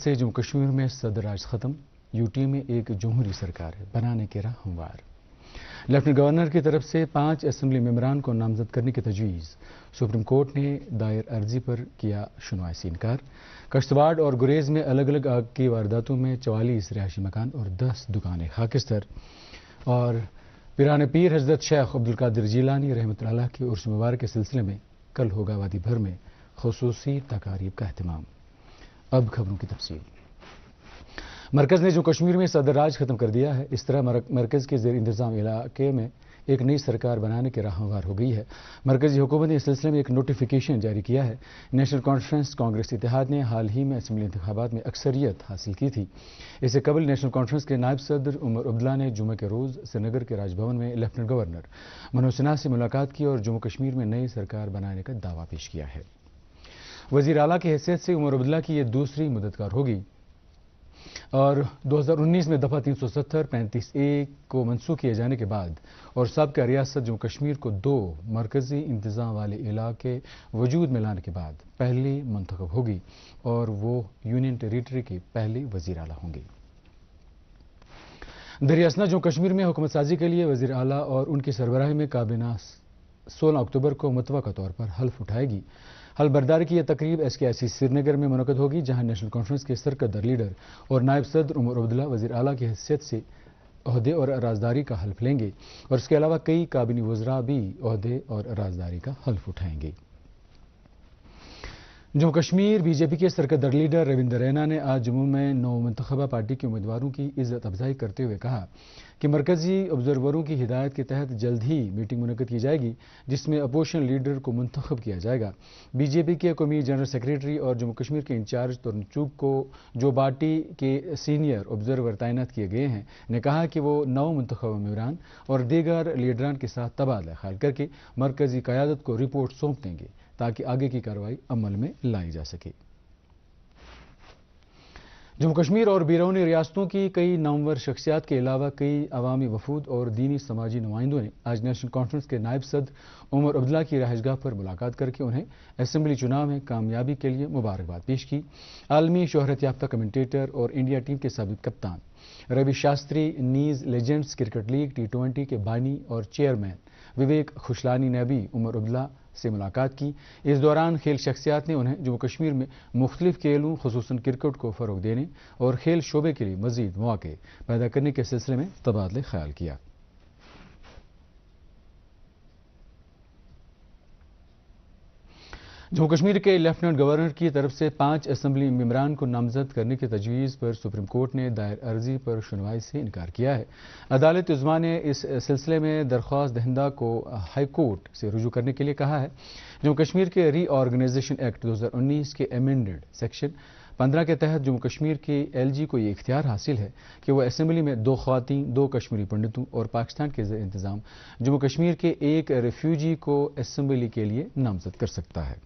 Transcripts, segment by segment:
से जम्मू कश्मीर में सदर राज खत्म, यूटी में एक जमहूरी सरकार बनाने के राह हमवार। लेफ्टिनेंट गवर्नर की तरफ से 5 असेंबली मेंबरान को नामजद करने की तजवीज़। सुप्रीम कोर्ट ने दायर अर्जी पर किया सुनवाई से इनकार। कश्तवाड़ और गुरेज में अलग अलग आग की वारदातों में 44 रिहायशी मकान और 10 दुकानें खाकिस्तर। और पीरान पीर हजरत शेख अब्दुल कादिर जिलानी रहमतुल्लाह अलैह की उर्स मुबारक के सिलसिले में कल होगा वादी भर में खुसूसी तकारीब का एहतमाम। अब खबरों की तफसील। मरकज़ ने जो कश्मीर में सदर राज खत्म कर दिया है, इस तरह मरकज़ के ज़ेर इंतज़ाम इलाके में एक नई सरकार बनाने के राह हमवार हो गई है। मरकज़ी हुकूमत ने इस सिलसिले में एक नोटिफिकेशन जारी किया है। नेशनल कॉन्फ्रेंस कांग्रेस इत्तेहाद ने हाल ही में असेंबली इंतखाबात में अक्सरियत हासिल की थी। इससे कबल नेशनल कॉन्फ्रेंस के नायब सदर उमर अब्दुल्ला ने जुमे के रोज़ श्रीनगर के राजभवन में लेफ्टिनेंट गवर्नर मनोज सिन्हा से मुलाकात की और जम्मू कश्मीर में नई सरकार बनाने का दावा पेश किया है। वज़ीर आला की हैसियत से उमर अब्दुल्ला की यह दूसरी मुद्दतकार होगी और 2019 में दफ़ा 370 35A को मनसूख किए जाने के बाद और साबका रियासत जम्मू कश्मीर को 2 मरकज़ी इंतज़ाम वाले इलाके वजूद में लाने के बाद पहली मंतखब होगी और वो यूनियन टेरिटरी की पहली वज़ीर आला होंगी। दरियासना जम्मू कश्मीर में हुकूमत साजी के लिए वज़ीर आला और उनकी सरबराही में काबीना 16 अक्टूबर को मुतवक्का तौर पर हल्फ उठाएगी। हल्फ की यह तकरीब SKIC श्रीनगर में मुनक़द होगी, जहां नेशनल कॉन्फ्रेंस के सरकर्दा लीडर और नायब सदर उमर अब्दुल्ला वज़ीर आला की हैसियत से ओहदे और राजदारी का हल्फ लेंगे और इसके अलावा कई काबीनी वज़रा भी ओहदे और राजदारी का हल्फ उठाएंगे। जम्मू कश्मीर बीजेपी के सरकर्दा लीडर रविंदर रैना ने आज जम्मू में नौमुंतखबा पार्टी के उम्मीदवारों की इज़्ज़त अफजाई करते हुए कहा कि मरकज़ी ऑब्जर्वरों की हिदायत के तहत जल्द ही मीटिंग मुनक़द की जाएगी, जिसमें अपोजिशन लीडर को मुंतखब किया जाएगा। बीजेपी के कौमी जनरल सेक्रेटरी और जम्मू कश्मीर के इंचार्ज तरुण चुग को जो पार्टी के सीनियर ऑब्जर्वर तैनात किए गए हैं ने कहा कि वो नौ मुंतखबा मेंबरान और दीगर लीडरान के साथ तबादला ख्याल करके मरकज़ी क़यादत को रिपोर्ट सौंप देंगे ताकि आगे की कार्रवाई अमल में लाई जा सके। जम्मू कश्मीर और बैरूनी रियासतों की कई नामवर शख्सियात के अलावा कई अवामी वफूद और दीनी समाजी नुमाइंदों ने आज नेशनल कॉन्फ्रेंस के नायब सदर उमर अब्दुल्ला की रहायशगाह पर मुलाकात करके उन्हें असेंबली चुनाव में कामयाबी के लिए मुबारकबाद पेश की। आलमी शोहरत याफ्ता कमेंटेटर और इंडिया टीम के साबिक कप्तान रवि शास्त्री, नीज लेजेंड्स क्रिकेट लीग T20 के बानी और चेयरमैन विवेक खुशलानी ने भी उमर अब्दुल्ला से मुलाकात की। इस दौरान खेल शख्सियात ने उन्हें जम्मू कश्मीर में मुख्तलिफ खेलों खुसूसन क्रिकेट को फ़रोग़ देने और खेल शोबे के लिए मज़ीद मौक़े पैदा करने के सिलसिले में तबादले ख्याल किया। जम्मू कश्मीर के लेफ्टिनेंट गवर्नर की तरफ से 5 असेंबली मेंबरान को नामजद करने की तजवीज़ पर सुप्रीम कोर्ट ने दायर अर्जी पर सुनवाई से इनकार किया है। अदालत उज़्मा ने इस सिलसिले में दरख्वास्त दहिंदा को हाई कोर्ट से रुजू करने के लिए कहा है। जम्मू कश्मीर के रीऑर्गेनाइजेशन एक्ट 2019 के अमेंडेड सेक्शन 15 के तहत जम्मू कश्मीर के LG को ये इख्तियार हासिल है कि वह असेंबली में 2 ख़वातीन, 2 कश्मीरी पंडितों और पाकिस्तान के ज़ेर इंतज़ाम जम्मू कश्मीर के एक रेफ्यूजी को असेंबली के लिए नामजद कर सकता है।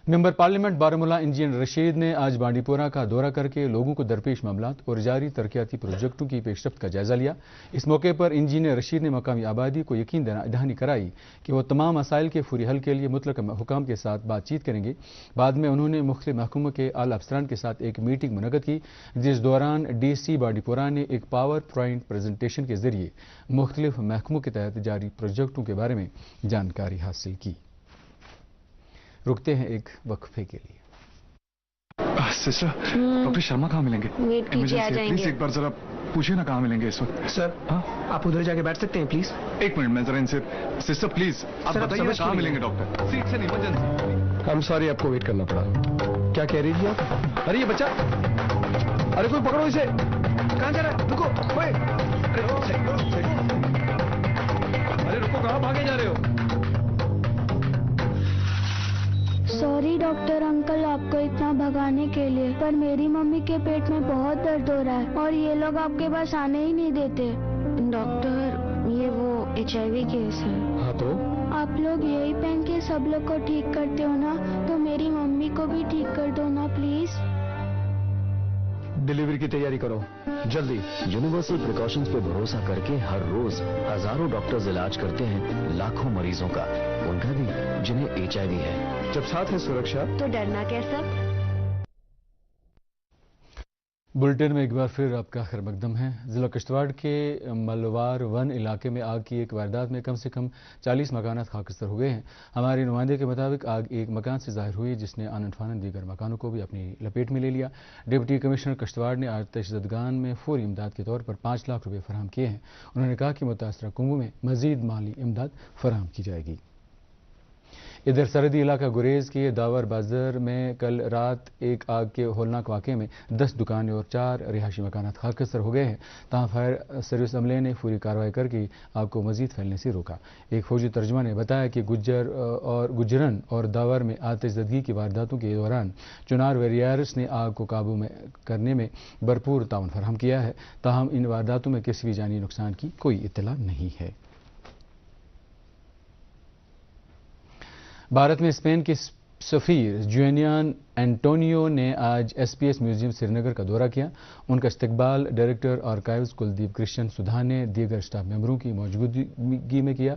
Member parliament Baramulla engineer Rashid ने आज बांडीपोरा का दौरा करके लोगों को दरपेश मामलात और जारी तरक्याती प्रोजेक्टों की पेशरफ्त का जायजा लिया। इस मौके पर इंजीनियर रशीद ने मकामी आबादी को यकीन दहानी कराई कि वो तमाम मसाइल के फौरी हल के लिए मुतलका हुकाम के साथ बातचीत करेंगे। बाद में उन्होंने मुख्तलिफ महकमों के आला अफसरान के साथ एक मीटिंग मुनक़द की, जिस दौरान DC बांडीपोरा ने एक पावर पॉइंट प्रेजेंटेशन के जरिए मुख्तलिफ महकमों के तहत जारी प्रोजेक्टों के बारे में जानकारी हासिल की। रुकते हैं एक वक्फे के लिए। सिस्टर, डॉक्टर शर्मा कहाँ मिलेंगे? वेट कीजिए, आ जाएंगे। प्लीज एक बार जरा पूछिए ना कहाँ मिलेंगे इस वक्त। सर, हाँ, आप उधर जाके बैठ सकते हैं प्लीज। एक मिनट, मैं जरा इनसे। सिस्टर प्लीज आप बताइए कहाँ मिलेंगे डॉक्टर। सीट से इमरजेंसी। हम सॉरी, आपको वेट करना पड़ा। क्या कह रही थी आप? अरे ये बच्चा, अरे कोई पकड़ो इसे। कहाँ जा रहा है? रुको, अरे रुको, कहाँ भागे जा रहे हो? सॉरी डॉक्टर अंकल आपको इतना भगाने के लिए, पर मेरी मम्मी के पेट में बहुत दर्द हो रहा है और ये लोग आपके पास आने ही नहीं देते। डॉक्टर, ये वो HIV केस है। हाँ तो? आप लोग यही पहन के सब लोग को ठीक करते हो ना, तो मेरी मम्मी को भी ठीक कर दो ना प्लीज। डिलीवरी की तैयारी करो जल्दी। यूनिवर्सल प्रिकॉशंस पे भरोसा करके हर रोज हजारों डॉक्टर्स इलाज करते हैं लाखों मरीजों का, उनका भी जिन्हें HIV है। जब साथ है सुरक्षा तो डरना कैसा? بلٹن میں ایک بار پھر آپ کا خیر مقدم ہے۔ ضلع کشتواڑ کے ملوار ون علاقے میں آگ کی ایک واردات میں کم سے کم 40 مکانات خاکستر ہو گئے ہیں۔ ہمارے نمائندے کے مطابق آگ ایک مکان سے ظاہر ہوئی جس نے آنن فانن دیگر مکانوں کو بھی اپنی لپیٹ میں لے لیا۔ ڈپٹی کمشنر کشتواڑ نے آتش زدگان میں فوری امداد کے طور پر 5 لاکھ روپے فراہم کیے ہیں۔ انہوں نے کہا کہ متاثرہ کنبوں میں مزید مالی امداد فراہم کی جائے گی۔ ادھر سرحدی علاقہ گریز کے داور بازار میں کل رات ایک آگ کے ہولناک واقعے میں 10 دکانیں اور 4 رہائشی مکانات خاکستر ہو گئے ہیں۔ تاہم فائر سروس عملے نے فوری کارروائی کر کے آگ کو مزید پھیلنے سے روکا۔ ایک فوجی ترجمہ نے بتایا کہ گجرن اور داور میں آتش زدگی کی وارداتوں کے دوران چنار ویریئرس نے آگ کو قابو میں کرنے میں بھرپور تعاون فراہم کیا ہے۔ تاہم ان وارداتوں میں کسی بھی جانی نقصان کی کوئی اطلاع نہیں ہے۔ بھارت میں اسپین کے سفیر جولین اینٹونیو نے آج ایس پی ایس میوزیم سری نگر کا دورہ کیا۔ ان کا استقبال ڈائریکٹر آرکائیوز کلدیپ کرشن سدھا نے دیگر اسٹاف ممبروں کی موجودگی میں کیا۔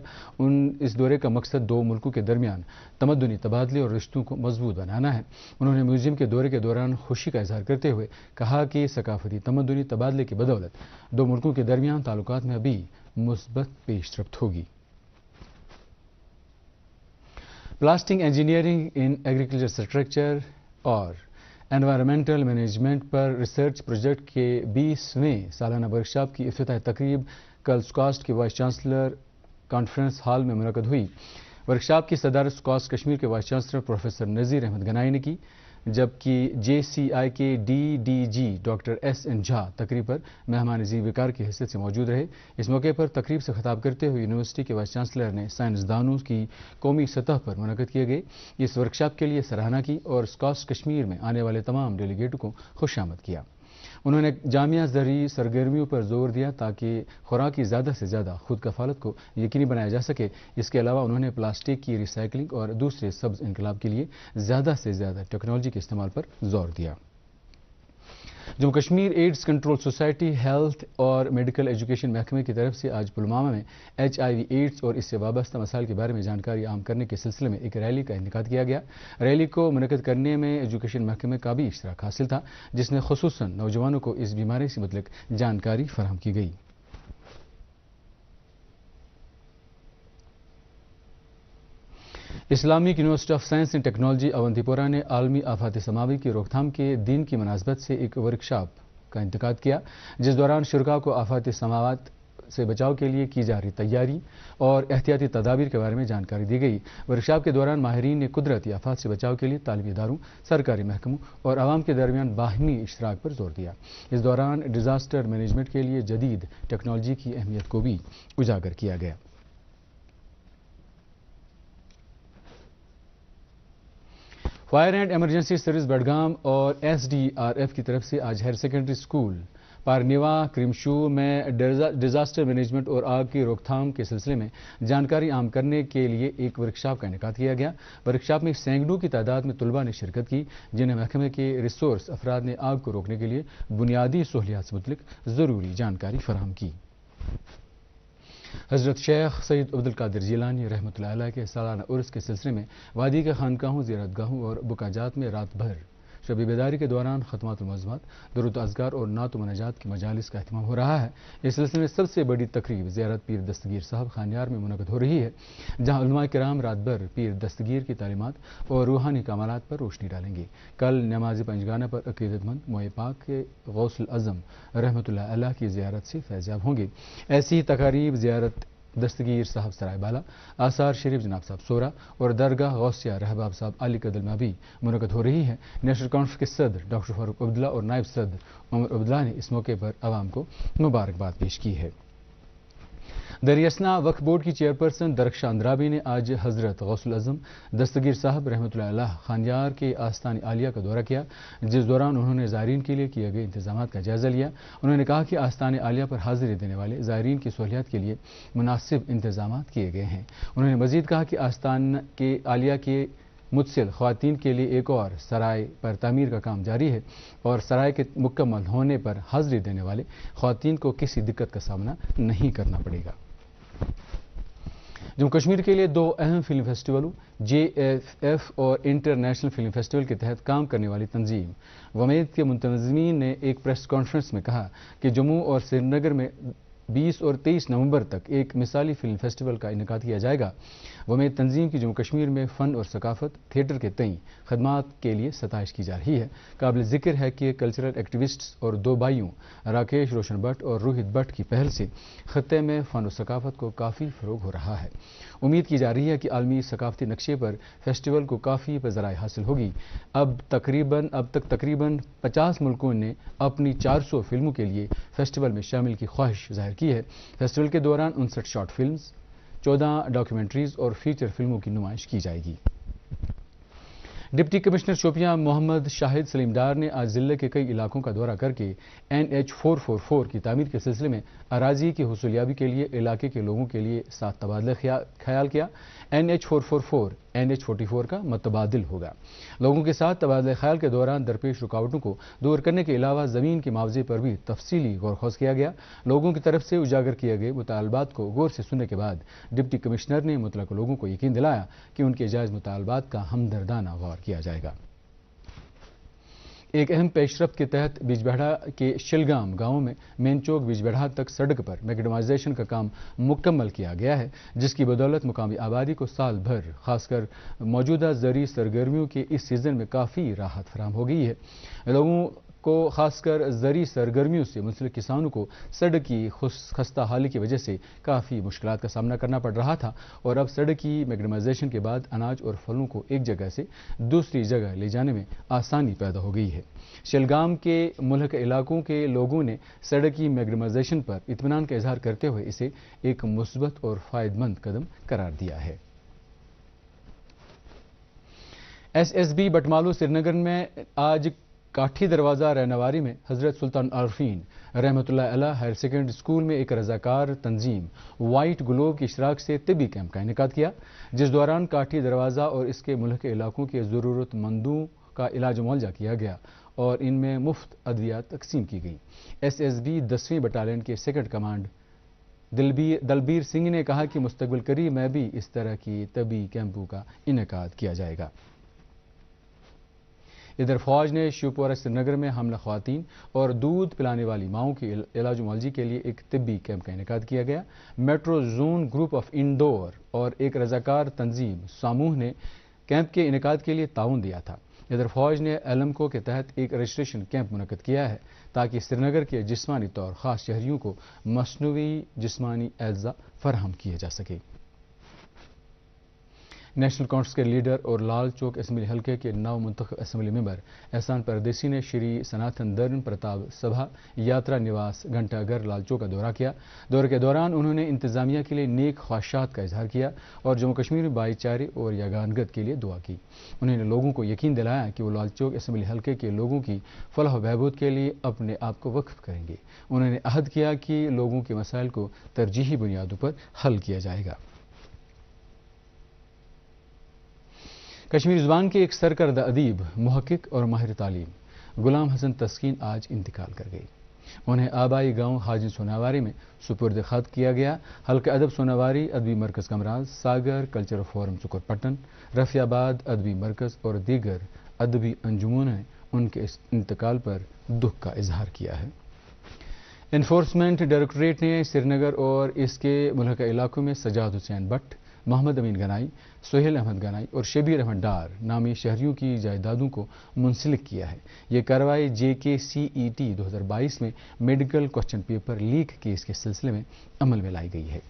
اس دورے کا مقصد 2 ملکوں کے درمیان تمدنی تبادلے اور رشتوں کو مضبوط بنانا ہے۔ انہوں نے میوزیم کے دورے کے دوران خوشی کا اظہار کرتے ہوئے کہا کہ ثقافتی تمدنی تبادلے کی بدولت 2 ملکوں کے درمیان تعلقات میں ابھی مثبت پیش رفت ہوگی۔ Plastic engineering in agriculture structure اور انوائرمنٹل مینجمنٹ پر ریسرچ پروجیکٹ کے 20ویں سالانہ ورکشاپ کی افتتاحی تقریب کل سکاسٹ کے وائس چانسلر کانفرنس ہال میں منعقد ہوئی۔ ورکشاپ کی صدارت سکاسٹ کشمیر کے vice chancellor professor Nazir Ahmad Ganai نے کی، جبکہ جے سی آئی کے D G doctor S N Jha تقریب پر مہمان زی وقار کی حیثیت سے موجود رہے۔ اس موقع پر تقریب سے خطاب کرتے ہوئے یونیورسٹی کے وائس چانسلر نے سائنسدانوں کی قومی سطح پر منعقد کیے گئے اس ورکشاپ کے لیے سراہنا کی اور سکاسٹ کشمیر میں آنے والے تمام ڈیلیگیٹوں کو خوش آمد کیا۔ انہوں نے جامعہ زرعی سرگرمیوں پر زور دیا تاکہ خوراک کی زیادہ سے زیادہ خود کفالت کو یقینی بنایا جا سکے۔ اس کے علاوہ انہوں نے پلاسٹک کی ری سائیکلنگ اور دوسرے سبز انقلاب کے لیے زیادہ سے زیادہ ٹیکنالوجی کے استعمال پر زور دیا۔ Jammu Kashmir AIDS control society health اور میڈیکل ایجوکیشن محکمے کی طرف سے آج پلوامہ میں HIV ایڈز اور اس سے وابستہ مسائل کے بارے میں جانکاری عام کرنے کے سلسلے میں ایک ریلی کا انعقاد کیا گیا۔ ریلی کو منعقد کرنے میں ایجوکیشن محکمے کا بھی اشتراک حاصل تھا، جس میں خصوصاً نوجوانوں کو اس بیماری سے متعلق جانکاری فراہم کی گئی۔ Islamic university of science and technology Awantipora نے عالمی آفات سماوی کی روک تھام کے دن کی مناسبت سے ایک ورکشاپ کا انعقاد کیا، جس دوران شرکاء کو آفات سماوات سے بچاؤ کے لیے کی جا رہی تیاری اور احتیاطی تدابیر کے بارے میں جانکاری دی گئی۔ ورکشاپ کے دوران ماہرین نے قدرتی آفات سے بچاؤ کے لیے تعلیمی اداروں، سرکاری محکموں اور عوام کے درمیان باہمی اشتراک پر زور دیا۔ اس دوران ڈیزاسٹر مینجمنٹ کے لیے جدید ٹیکنالوجی کی اہمیت کو بھی اجاگر کیا گیا۔ Fire and emergency service Budgam اور SDRF کی طرف سے آج ہائر سیکنڈری اسکول پارنیوا کرمشو میں ڈیزاسٹر مینجمنٹ اور آگ کی روک تھام کے سلسلے میں جانکاری عام کرنے کے لیے ایک ورکشاپ کا انعقاد کیا گیا۔ ورکشاپ میں سینکڑوں کی تعداد میں طلباء نے شرکت کی، جنہیں محکمے کے ریسورس افراد نے آگ کو روکنے کے لیے بنیادی سہولیات سے متعلق ضروری جانکاری فراہم کی۔ حضرت شیخ سید عبدالقادر جیلانی رحمۃ اللہ علیہ کے سالانہ عرس کے سلسلے میں وادی کے خانقاہوں، زیارت گاہوں اور بکا جات میں رات بھر شب بیداری کے دوران ختمات المعظمات، درود اذکار اور نعت و مناجات کی مجالس کا اہتمام ہو رہا ہے۔ اس سلسلے میں سب سے بڑی تقریب زیارت پیر دستگیر صاحب خانیار میں منعقد ہو رہی ہے، جہاں علماء کرام رات بھر پیر دستگیر کی تعلیمات اور روحانی کمالات پر روشنی ڈالیں گے۔ کل نماز پنجگانہ پر عقیدت مند موئے پاک کے غوث الاعظم رحمۃ اللہ علیہ کی زیارت سے فیضیاب ہوں گے۔ ایسی ہی تقاریب زیارت دستگیر صاحب سرائے بالا، آثار شریف جناب صاحب سورا اور درگاہ غوثیہ رہباب صاحب علی قدل میں بھی منعقد ہو رہی ہے۔ نیشنل کانفرنس کے صدر ڈاکٹر فاروق عبداللہ اور نائب صدر عمر عبداللہ نے اس موقع پر عوام کو مبارکباد پیش کی ہے۔ دریاسنا وقف بورڈ کی چیئرپرسن درخشاں اندرابی نے آج حضرت غوث الاعظم دستگیر صاحب رحمۃ اللہ علیہ خانیار کے آستان عالیہ کا دورہ کیا، جس دوران انہوں نے زائرین کے لیے کیے گئے انتظامات کا جائزہ لیا۔ انہوں نے کہا کہ آستان عالیہ پر حاضری دینے والے زائرین کی سہولیات کے لیے مناسب انتظامات کیے گئے ہیں۔ انہوں نے مزید کہا کہ آستان کے عالیہ کے متصل خواتین کے لیے ایک اور سرائے پر تعمیر کا کام جاری ہے اور سرائے کے مکمل ہونے پر حاضری دینے والے خواتین کو کسی دقت کا سامنا نہیں کرنا پڑے گا۔ जम्मू कश्मीर के लिए 2 अहम फिल्म फेस्टिवलों JFF और इंटरनेशनल फिल्म फेस्टिवल के तहत काम करने वाली तंजीम वमेद के मुंतज़मीन ने एक प्रेस कॉन्फ्रेंस में कहा कि जम्मू और श्रीनगर में 20 और 23 नवंबर तक एक मिसाली फिल्म फेस्टिवल का इनेकाद किया जाएगा। वमेद तंजीम की जम्मू कश्मीर में फ़न और सकाफत थिएटर के तई खदमात के लिए सताइश की जा रही है। काबिल ज़िक्र है कि कल्चरल एक्टिविस्ट्स और 2 भाइयों राकेश रोशन भट्ट और रोहित भट्ट की पहल से खत्ते में फ़न और सकाफत को काफ़ी फ़रोग हो रहा है। उम्मीद की जा रही है कि आलमी सकाफती नक्शे पर फेस्टिवल को काफ़ी पज़राई हासिल होगी। अब तक तकरीबन 50 मुल्कों ने अपनी 400 फिल्मों के लिए फेस्टिवल में शामिल की ख्वाहिश जाहिर की है। फेस्टिवल के दौरान 59 शॉर्ट फिल्म्स, 14 डॉक्यूमेंट्रीज और फीचर फिल्मों की नुमाइश की जाएगी। डिप्टी कमिश्नर शोपियां मोहम्मद शाहिद सलीम डार ने आज जिले के कई इलाकों का दौरा करके NH 444 की तामीर के सिलसिले में अराजी की हुसूलियाबी के लिए इलाके के लोगों के लिए साथ तबादला ख्याल किया। NH 444 NH 44 का मतबादिल होगा। लोगों के साथ तबादला ख्याल के दौरान दरपेश रुकावटों को दूर करने के अलावा ज़मीन के मुआवजे पर भी तफसीली गौर खौज किया गया। लोगों की तरफ से उजागर किए गए मुतालबात को गौर से सुनने के बाद डिप्टी कमिश्नर ने मुतलक लोगों को यकीन दिलाया कि उनके जायज़ मुतालबात का हमदर्दाना गौर किया जाएगा। एक अहम पेशरफ्त के तहत बिजबेढ़ा के शिलगाम गांव में मेन चौक बिजबेढ़ा तक सड़क पर मैगडमाइजेशन का काम मुकम्मल किया गया है, जिसकी बदौलत मुकामी आबादी को साल भर खासकर मौजूदा ज़री सरगर्मियों के इस सीज़न में काफ़ी राहत फराहम हो गई है। लोगों को खासकर ज़री सरगर्मियों से मुंसलिक किसानों को सड़क की खस्ता हाली की वजह से काफ़ी मुश्किलात का सामना करना पड़ रहा था और अब सड़क की मैगडमाइजेशन के बाद अनाज और फलों को एक जगह से दूसरी जगह ले जाने में आसानी पैदा हो गई है। शलगाम के मुल्क इलाकों के लोगों ने सड़क की मैगडमाइजेशन पर इत्मीनान का इजहार करते हुए इसे एक मुस्बत और फ़ायदेमंद कदम करार दिया है। SSB बटमालू श्रीनगर में आज काठी दरवाज़ा रहनवारी में हज़रत सुल्तान आरफीन रहमतुल्लाह अलैह हायर सेकेंडरी स्कूल में एक रज़ाकार तंजीम वाइट ग्लोब की इशराक से तिबी कैंप का इनेकाद किया, जिस दौरान काठी दरवाज़ा और इसके मुल्क के इलाकों के ज़रूरतमंदों का इलाज मुआवजा किया गया और इनमें मुफ्त अद्वियात तकसीम की गई। SSB 10वीं बटालियन के सेकंड कमांड दलबीर सिंह ने कहा कि मुस्तकबिल करीब में भी इस तरह की तबी कैंपों का इनेकाद किया जाएगा। इधर फौज ने शिवपुरा श्रीनगर में हमला ख्वातीन और दूध पिलाने वाली माओं की इलाज मुआवजे के लिए एक तिब्बी कैंप का इनेकाद किया गया। Metro zone group of Indore और एक रज़ाकार तंजीम समूह ने कैंप के इनेकाद के लिए ताउन दिया था। इधर फौज ने एलमको के तहत एक रजिस्ट्रेशन कैंप मुनक्कद किया है ताकि श्रीनगर के जिस्मानी तौर ख़ास शहरियों को मसनूई जिस्मानी एज़ा फराहम किए जा सके। नेशनल कांग्रेस के लीडर और लाल चौक असम्बली हल्के के नव मुंतखब असम्बली मेंबर एहसान परदेसी ने श्री सनातन धर्म प्रताप सभा यात्रा निवास घंटाघर लाल चौक का दौरा किया। दौरे के दौरान उन्होंने इंतजामिया के लिए नेक ख्वाहिशात का इजहार किया और जम्मू कश्मीर में भाईचारे और यगानगत के लिए दुआ की। उन्होंने लोगों को यकीन दिलाया कि वो लाल चौक असम्बली हल्के के लोगों की फलाह बहबूद के लिए अपने आप को वक्फ करेंगे। उन्होंने अहद किया कि लोगों के मसाइल को तरजीही बुनियादों पर हल किया जाएगा। कश्मीरी ज़ुबान के एक सरकर्दा अदीब, मुहक्किक और माहिर तालीम गुलाम हसन तस्कीन आज इंतकाल कर गई। उन्हें आबाई गांव हाजी सोनावारी में सुपुर्द खत किया गया। हल्का अदब सोनावारी अदबी मरकज़ कमराज, सागर कल्चरल फोरम सुकुरपट्टन, रफियाबाद अदबी मरकज़ और दीगर अदबी अंजुमनों ने उनके इस इंतकाल पर दुख का इजहार किया है। एनफोर्समेंट डायरेक्टरेट ने श्रीनगर और इसके मुल्का इलाकों में सजाद हुसैन भट्ट, मोहम्मद अमीन गनाई, सोहेल अहमद गनाई और शबीर अहमद डार नामी शहरियों की जायदादों को मुंसलिक किया है। ये कार्रवाई JKCET 2022 में medical question paper leak case के सिलसिले में अमल में लाई गई है।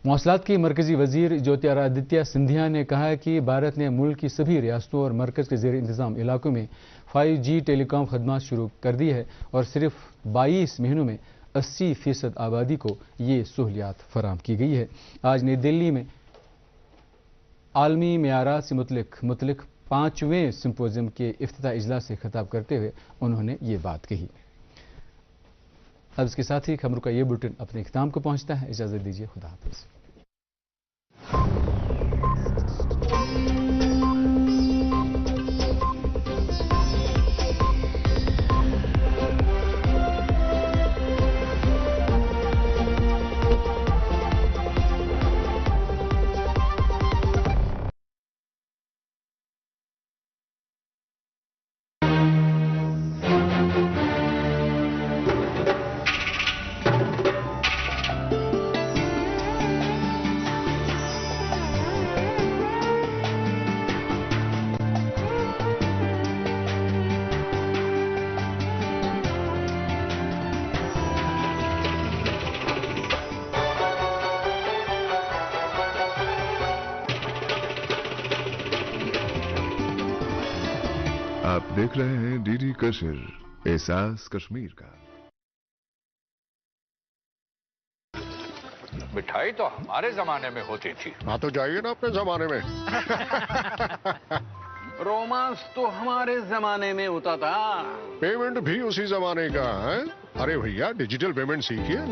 मौसलात की मरकजी वजीर ज्योतिरादित्य सिंधिया ने कहा है कि भारत ने मुल्क की सभी रियासतों और मरकज़ के ज़ेर इंतज़ाम इलाकों में 5G टेलीकॉम खदमात शुरू कर दी है और सिर्फ 22 महीनों में 80% आबादी को ये सहूलियात फराहम की गई है। आज नई दिल्ली में आलमी मेयारात से मुतलिक 5वें सिंपोजियम के इफ्तिताह इजलास से खिताब करते हुए उन्होंने ये बात कही। अब इसके साथ ही खबरों का ये बुलेटिन अपने इख्तिताम को पहुंचता है। इजाज़त दीजिए, खुदा हाफिज़। आप देख रहे हैं डीडी कश्मीर, एहसास कश्मीर का। मिठाई तो हमारे जमाने में होती थी। हाँ तो जाइए ना अपने जमाने में। रोमांस तो हमारे जमाने में होता था। पेमेंट भी उसी जमाने का है। अरे भैया डिजिटल पेमेंट सीखिए।